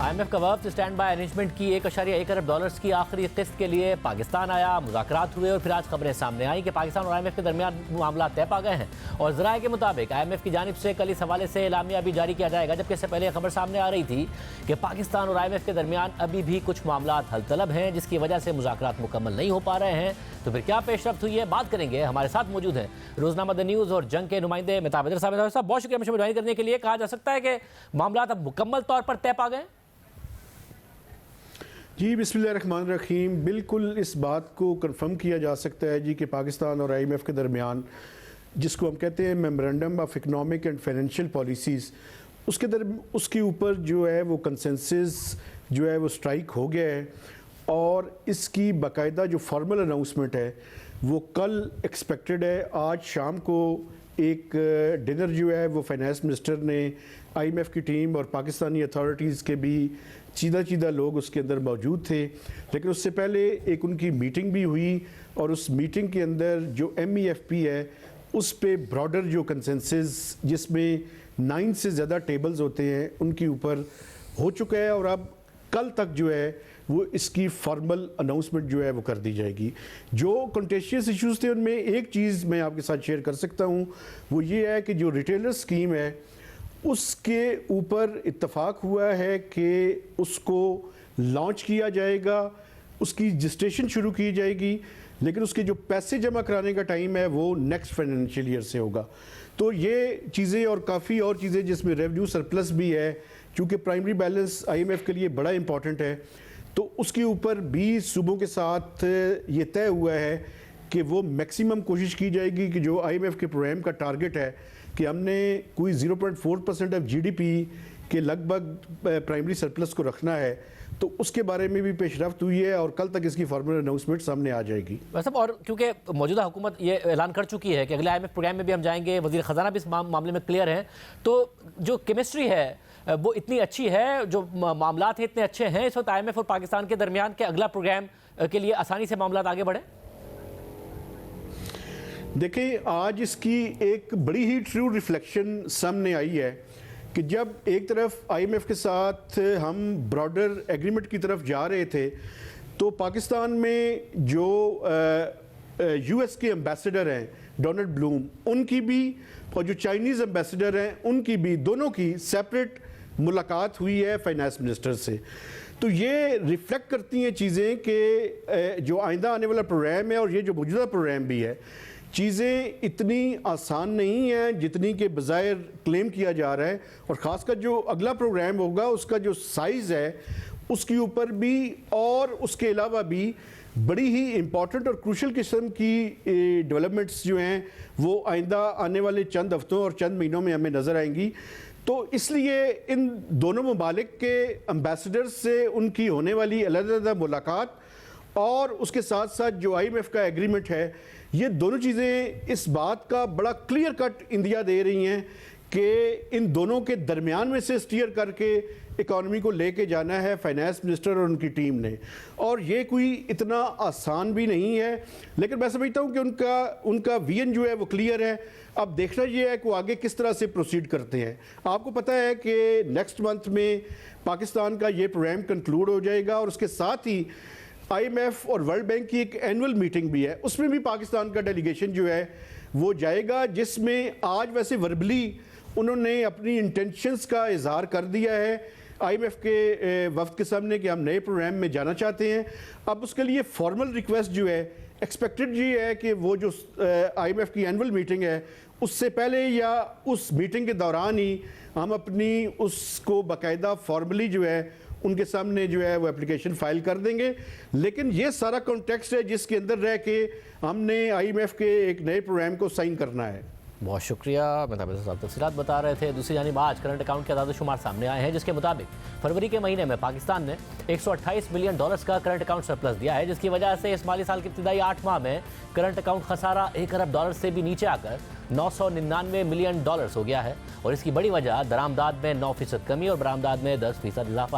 IMF का वफ्द stand by arrangement की $1.1 अरब की आखिरी किस्त के लिए पाकिस्तान आया। मुज़ाकरात हुए और फिर आज खबरें सामने आई कि पाकिस्तान और IMF के दरमियान मामला तय पा गए हैं और ज़राए के मुताबिक IMF की जानिब से कल इस हवाले से एलामिया भी जारी किया जाएगा, जबकि इससे पहले खबर सामने आ रही थी कि पाकिस्तान और IMF के दरमियान अभी भी कुछ मामला हल तलब हैं, जिसकी वजह से मुज़ाकरात मुकम्मल नहीं हो पा रहे हैं। तो फिर क्या पेशरफ्त हुई है, बात करेंगे। हमारे साथ मौजूद हैं रोजनामा द न्यूज़ और जंग के नुमाइंदे मेहताब हैदर साहब। बहुत शुक्रिया मुझे ज्वाइन करने के लिए। कहा जा सकता है कि मामला अब मुकम्मल तौर पर तय पा गए? जी बिस्मिल्लाहिर्रहमानिर्रहीम, बिल्कुल इस बात को कंफर्म किया जा सकता है जी कि पाकिस्तान और IMF के दरमियान, जिसको हम कहते हैं memorandum of economic and financial policies, उसके ऊपर जो है वो कंसेंसस जो है वो स्ट्राइक हो गया है और इसकी बाकायदा जो फॉर्मल अनाउंसमेंट है वो कल एक्सपेक्टेड है। आज शाम को एक डिनर जो है वो फाइनेंस मिनिस्टर ने, IMF की टीम और पाकिस्तानी अथॉरिटीज़ के भी चीदा लोग उसके अंदर मौजूद थे, लेकिन उससे पहले एक उनकी मीटिंग भी हुई और उस मीटिंग के अंदर जो MEFP है उस पे ब्रॉडर जो कंसेंसस, जिसमें 9 से ज़्यादा टेबल्स होते हैं, उनके ऊपर हो चुका है और अब कल तक जो है वो इसकी फॉर्मल अनाउंसमेंट जो है वो कर दी जाएगी। जो कंटेशियस इश्यूज़ थे उनमें एक चीज़ मैं आपके साथ शेयर कर सकता हूँ, वो ये है कि जो रिटेलर स्कीम है उसके ऊपर इत्तफाक हुआ है कि उसको लॉन्च किया जाएगा, उसकी रजिस्ट्रेशन शुरू की जाएगी, लेकिन उसके जो पैसे जमा कराने का टाइम है वो नेक्स्ट फाइनेंशियल ईयर से होगा। तो ये चीज़ें और काफ़ी और चीज़ें जिसमें रेवेन्यू सरप्लस भी है, चूँकि प्राइमरी बैलेंस IMF के लिए बड़ा इंपॉर्टेंट है, तो उसके ऊपर भी सूबों के साथ ये तय हुआ है कि वो मैक्सिमम कोशिश की जाएगी कि जो IMF के प्रोग्राम का टारगेट है कि हमने कोई 0.4% ऑफ GDP के लगभग प्राइमरी सरप्लस को रखना है, तो उसके बारे में भी पेशरफ्त हुई है और कल तक इसकी फॉर्मल अनाउंसमेंट सामने आ जाएगी। वैसे और क्योंकि मौजूदा हुकूमत ये ऐलान कर चुकी है कि अगले IMF प्रोग्राम में भी हम जाएंगे, वज़ीर ख़जाना भी इस मामले में क्लियर हैं, तो जो केमिस्ट्री है वो इतनी अच्छी है, जो मामला थे इतने अच्छे हैं इस वक्त IMF और पाकिस्तान के दरमियान के अगला प्रोग्राम के लिए आसानी से मामला आगे बढ़े। देखिए, आज इसकी एक बड़ी ही ट्रू रिफ्लेक्शन सामने आई है कि जब एक तरफ IMF के साथ हम ब्रॉडर एग्रीमेंट की तरफ जा रहे थे, तो पाकिस्तान में जो US के एम्बेसडर हैं डोनाल्ड ब्लूम, उनकी भी, और जो चाइनीज़ एम्बेसडर हैं उनकी भी, दोनों की सेपरेट मुलाकात हुई है फाइनेंस मिनिस्टर से। तो ये रिफ्लेक्ट करती हैं चीज़ें कि जो आइंदा आने वाला प्रोग्राम है और ये जो मौजूदा प्रोग्राम भी है, चीज़ें इतनी आसान नहीं हैं जितनी के बज़ाहिर क्लेम किया जा रहा है। और ख़ासकर जो अगला प्रोग्राम होगा उसका जो साइज़ है उसके ऊपर भी और उसके अलावा भी बड़ी ही इम्पॉर्टेंट और क्रूशल किस्म की डेवलपमेंट्स जो हैं वो आइंदा आने वाले चंद हफ्तों और चंद महीनों में हमें नज़र आएंगी। तो इसलिए इन दोनों ममालिक के एम्बेसडर्स से उनकी होने वाली अलग-अलग मुलाकात और उसके साथ साथ जो IMF का एग्रीमेंट है, ये दोनों चीज़ें इस बात का बड़ा क्लियर कट इंदिया दे रही हैं कि इन दोनों के दरमियान में से स्टीयर करके इकॉनमी को लेके जाना है फाइनेंस मिनिस्टर और उनकी टीम ने। और ये कोई इतना आसान भी नहीं है, लेकिन मैं समझता हूँ कि उनका विजन जो है वो क्लियर है। अब देखना ये है कि वो आगे किस तरह से प्रोसीड करते हैं। आपको पता है कि नेक्स्ट मंथ में पाकिस्तान का ये प्रोग्राम कंक्लूड हो जाएगा और उसके साथ ही IMF और वर्ल्ड बैंक की एक एनुअल मीटिंग भी है, उसमें भी पाकिस्तान का डेलीगेशन जो है वो जाएगा, जिसमें आज वैसे वर्बली उन्होंने अपनी इंटेंशंस का इजहार कर दिया है IMF के वफ्द के सामने कि हम नए प्रोग्राम में जाना चाहते हैं। अब उसके लिए फॉर्मल रिक्वेस्ट जो है एक्सपेक्टेड ये है कि वो जो IMF की एनुअल मीटिंग है उससे पहले या उस मीटिंग के दौरान ही हम अपनी उसको बाकायदा फॉर्मली जो है उनके सामने जो है वो एप्लीकेशन फाइल कर देंगे। लेकिन ये सारा कॉन्टेक्स्ट है जिसके अंदर रह के हमने IMF के एक नए प्रोग्राम को साइन करना है। बहुत शुक्रिया मेहताब हैदर साहब, तफसीलात बता रहे थे। दूसरी जानिब आज करंट अकाउंट के आदाद शुमार सामने आए हैं, जिसके मुताबिक फरवरी के महीने में पाकिस्तान ने $128 बिलियन का करंट अकाउंट सरप्लस दिया है, जिसकी वजह से इस माली साल के इब्तिदाई 8 माह में करंट अकाउंट खसारा $1 अरब से भी नीचे आकर $999 मिलियन हो गया है। और इसकी बड़ी वजह दरामदाद में 9% कमी और बरामदाद में 10% इजाफा है।